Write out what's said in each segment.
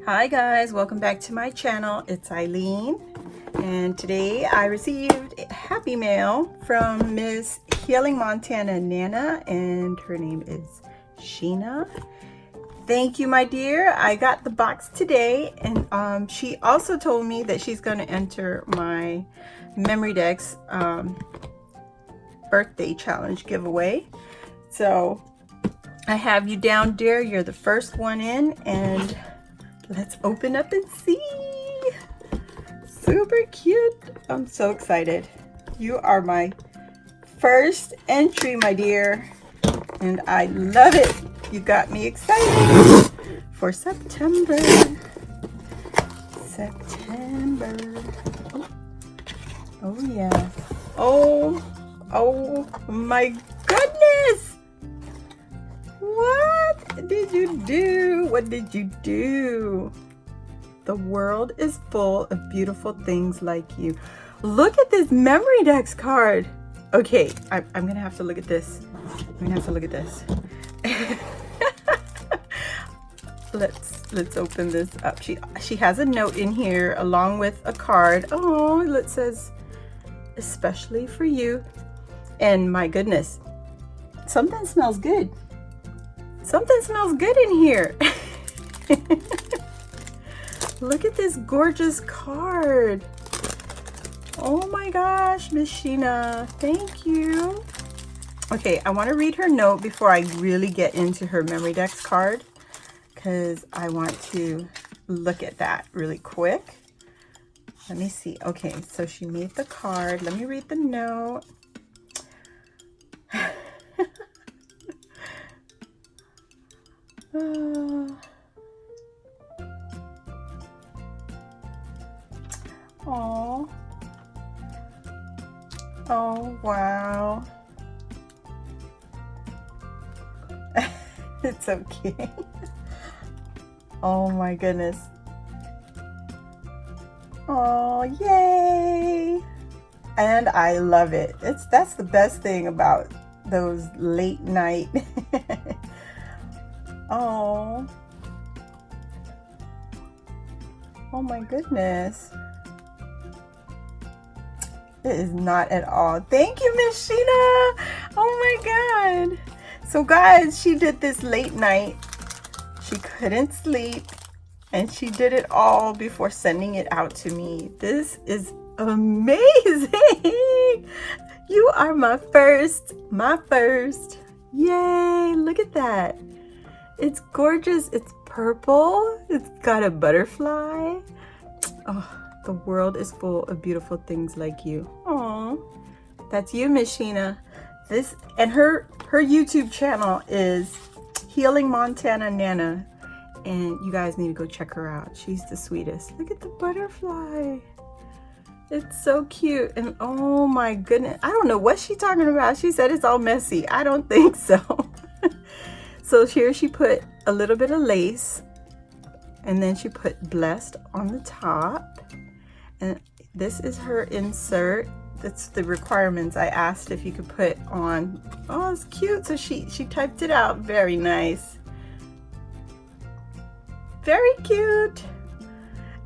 Hi guys, welcome back to my channel. It's Eileen, and today I received a happy mail from Miss HealingMontanaNana, and her name is Sheena. Thank you, my dear. I got the box today, and she also told me that she's going to enter my Memory Decks birthday challenge giveaway. So I have you down, dear. You're the first one in, and let's open up and see. Super cute. I'm so excited. You are my first entry, my dear, and I love it. You got me excited for September. Oh yeah. Oh my goodness. What did you do? What did you do? The world is full of beautiful things like you. Look at this Memory Decks card. Okay, I'm gonna have to look at this. Let's open this up. She has a note in here along with a card. Oh, it says especially for you. And my goodness, something smells good. Something smells good in here. Look at this gorgeous card. Oh my gosh, Miss Sheena, thank you. Okay, I want to read her note before I really get into her Memory Decks card, because I want to look at that really quick. Let me see. Okay, so she made the card. Let me read the note. Oh, wow. It's okay. Oh my goodness. Oh, yay. And I love it. That's the best thing about those late night. Oh my goodness. It is not at all. Thank you, Miss Sheena. Oh my God. So guys, she did this late night. She couldn't sleep, and she did it all before sending it out to me. This is amazing. You are my first. Yay, look at that. It's gorgeous. It's purple. It's got a butterfly. Oh, the world is full of beautiful things like you. Oh, that's you, Miss Sheena. And her YouTube channel is HealingMontanaNana, and you guys need to go check her out. She's the sweetest. Look at the butterfly. It's so cute. And oh my goodness, I don't know what she's talking about. She said it's all messy. I don't think so. So here she put a little bit of lace, and then she put blessed on the top. And this is her insert. That's the requirements. I asked if you could put on. Oh, it's cute. So she typed it out. Very nice. Very cute.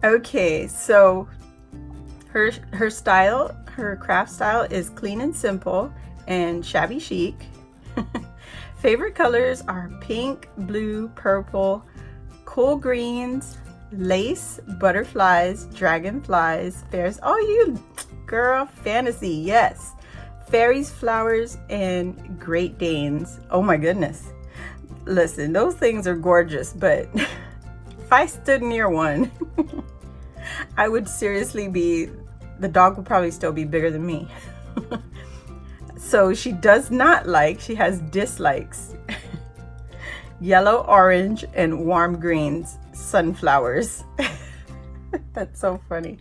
Okay, so her style, her craft style is clean and simple and shabby chic. Favorite colors are pink, blue, purple, cool greens, lace, butterflies, dragonflies, fairies. Oh, you girl, fantasy, yes. Fairies, flowers, and Great Danes. Oh my goodness. Listen, those things are gorgeous, but if I stood near one, I would seriously the dog would probably still be bigger than me. So she has dislikes. Yellow, orange, and warm greens, sunflowers. That's so funny.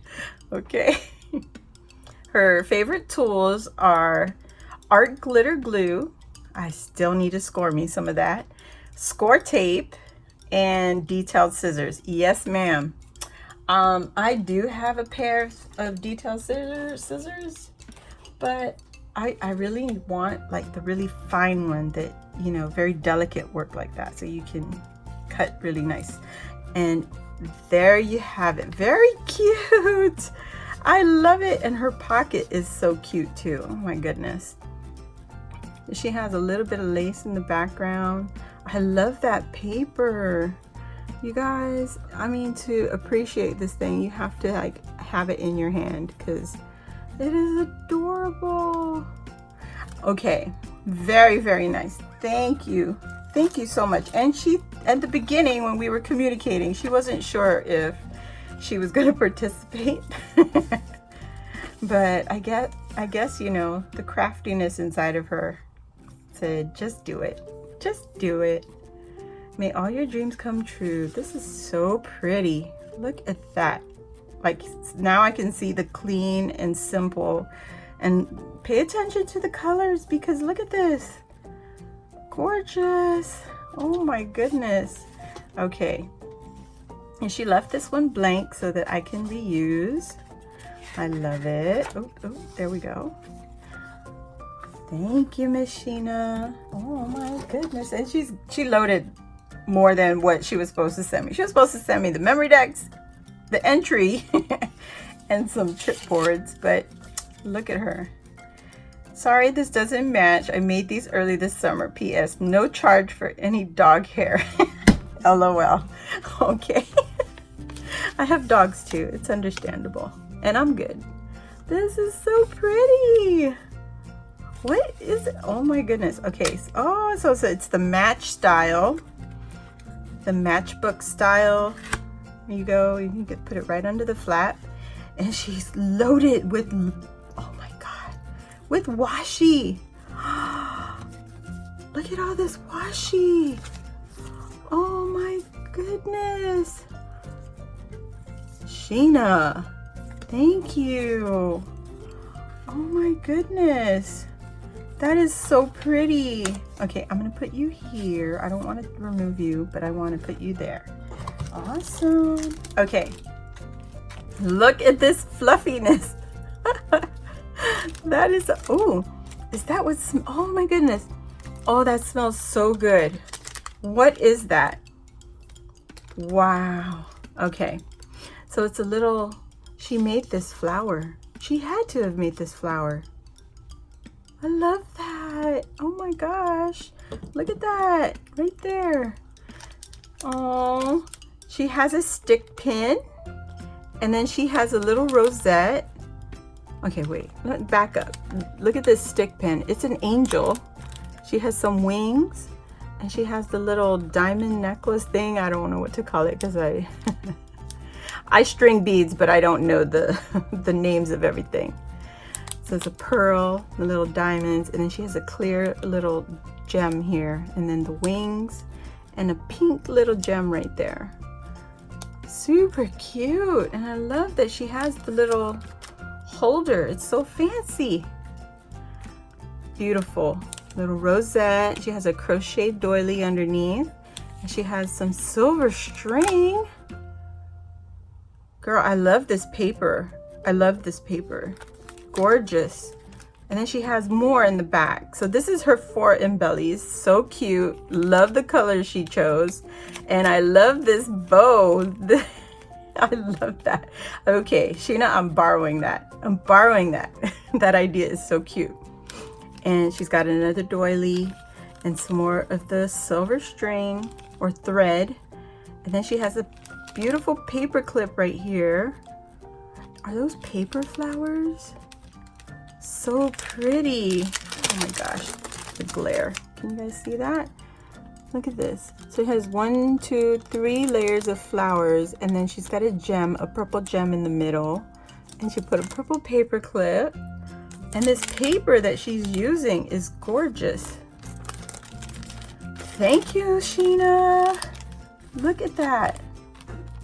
Okay. Her favorite tools are art glitter glue. I still need to score me some of that. Score tape and detailed scissors. Yes, ma'am. I do have a pair of detailed scissors, but I really want like the really fine one that, you know, very delicate work like that, so you can cut really nice. And there you have it. Very cute. I love it. And her pocket is so cute too. Oh my goodness. She has a little bit of lace in the background. I love that paper. You guys, I mean, to appreciate this thing, you have to like have it in your hand because it is adorable. Okay, very, very nice. Thank you. Thank you so much. And she, at the beginning when we were communicating, she wasn't sure if she was going to participate. But I guess, you know, the craftiness inside of her said, just do it. Just do it. May all your dreams come true. This is so pretty. Look at that. Like, now I can see the clean and simple, and pay attention to the colors because look at this. Gorgeous. Oh my goodness. Okay. And she left this one blank so that I can reuse. I love it. Oh, there we go. Thank you, Miss Sheena. Oh my goodness. And she loaded more than what she was supposed to send me. She was supposed to send me the memory decks, the entry, and some chipboards, but look at her. Sorry, this doesn't match. I made these early this summer. P.S. No charge for any dog hair. LOL. Okay. I have dogs too. It's understandable. And I'm good. This is so pretty. What is it? Oh my goodness. Okay. So it's the match style. The matchbook style. There you go. You can put it right under the flap. And she's loaded with, oh my God, with washi. Look at all this washi. Oh my goodness. Sheena, thank you. Oh my goodness. That is so pretty. Okay, I'm gonna put you here. I don't want to remove you, but I want to put you there. Awesome. Okay. Look at this fluffiness. That is, oh, is that what, oh my goodness. Oh, that smells so good. What is that? Wow. Okay. So it's a little, she made this flower. She had to have made this flower. I love that. Oh my gosh. Look at that right there. Oh, she has a stick pin, and then she has a little rosette. Okay, wait, let me back up. Look at this stick pin. It's an angel. She has some wings, and she has the little diamond necklace thing. I don't know what to call it because I string beads, but I don't know the names of everything. So it's a pearl, the little diamonds, and then she has a clear little gem here, and then the wings, and a pink little gem right there. Super cute. And I love that she has the little holder. It's so fancy. Beautiful. Little rosette. She has a crochet doily underneath, and she has some silver string. Girl, I love this paper. I love this paper. Gorgeous. And then she has more in the back. So this is her 4 embellies. So cute. Love the colors she chose. And I love this bow. I love that. Okay, Sheena, I'm borrowing that. I'm borrowing that. That idea is so cute. And she's got another doily and some more of the silver string or thread. And then she has a beautiful paper clip right here. Are those paper flowers? So pretty. Oh my gosh, the glare. Can you guys see that? Look at this. So it has 1, 2, 3 layers of flowers, and then she's got a gem, a purple gem in the middle, and she put a purple paper clip. And this paper that she's using is gorgeous. Thank you, Sheena. Look at that.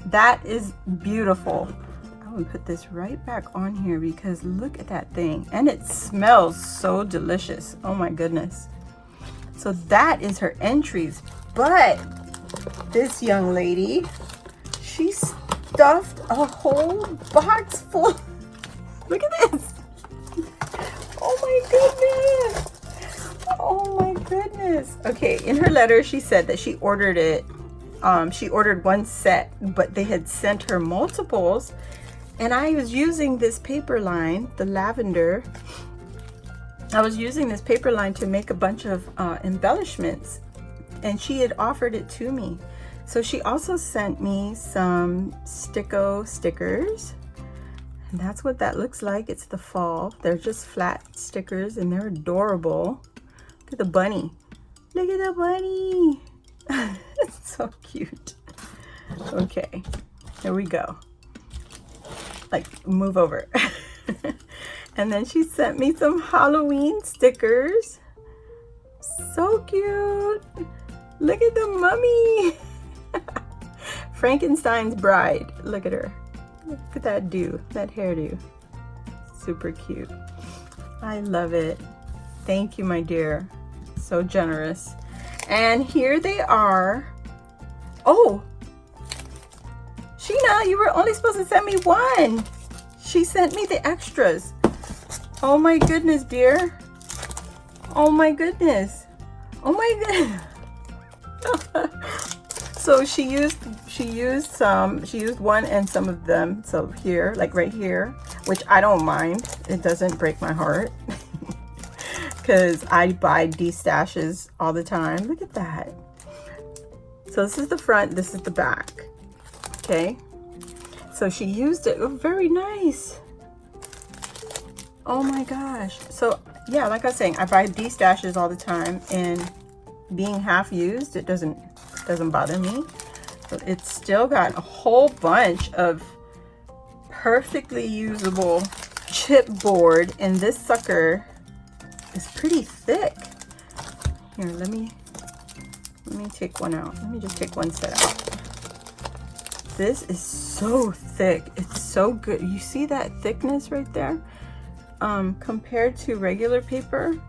That is beautiful. I'm gonna put this right back on here because look at that thing. And it smells so delicious. Oh my goodness. So that is her entries. But this young lady, she stuffed a whole box full. Look at this. Oh my goodness. Oh my goodness. Okay, in her letter she said that she ordered it. She ordered one set, but they had sent her multiples. And I was using this paper line, the lavender. I was using this paper line to make a bunch of embellishments, and she had offered it to me. So she also sent me some Sticko stickers, and that's what that looks like. It's the fall. They're just flat stickers, and they're adorable. Look at the bunny. Look at the bunny. It's so cute. Okay, here we go. Like, move over. And then she sent me some Halloween stickers. So cute. Look at the mummy. Frankenstein's bride. Look at her. Look at that that hairdo. Super cute. I love it. Thank you, my dear. So generous. And here they are. Oh, Sheena, you were only supposed to send me one. She sent me the extras. Oh my goodness, dear. Oh my goodness. Oh my goodness. So she used one and some of them. So here, like right here, which I don't mind. It doesn't break my heart. Because I buy D-stashes all the time. Look at that. So this is the front, this is the back. Okay. So she used it. Oh, very nice. Oh my gosh. So yeah, like I was saying, I buy D-stashes all the time, and being half used, it doesn't bother me. But it's still got a whole bunch of perfectly usable chipboard, and this sucker is pretty thick. Here, let me take one out. Let me just take one set out. This is so thick. It's so good. You see that thickness right there? Compared to regular paper.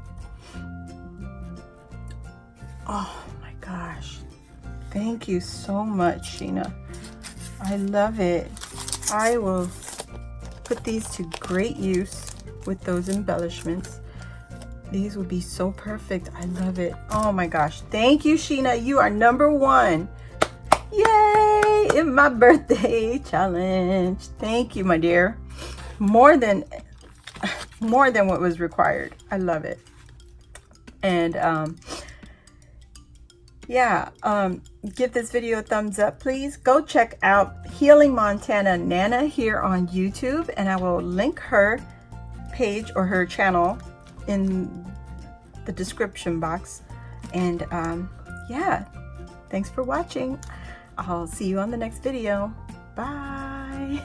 Oh my gosh. Thank you so much, Sheena. I love it. I will put these to great use with those embellishments. These would be so perfect. I love it. Oh my gosh. Thank you, Sheena. You are #1. Yay! In my birthday challenge. Thank you, my dear. More than what was required. I love it. And yeah, give this video a thumbs up, please. Go check out HealingMontanaNana here on YouTube, and I will link her page or her channel in the description box. And yeah, thanks for watching. I'll see you on the next video. Bye.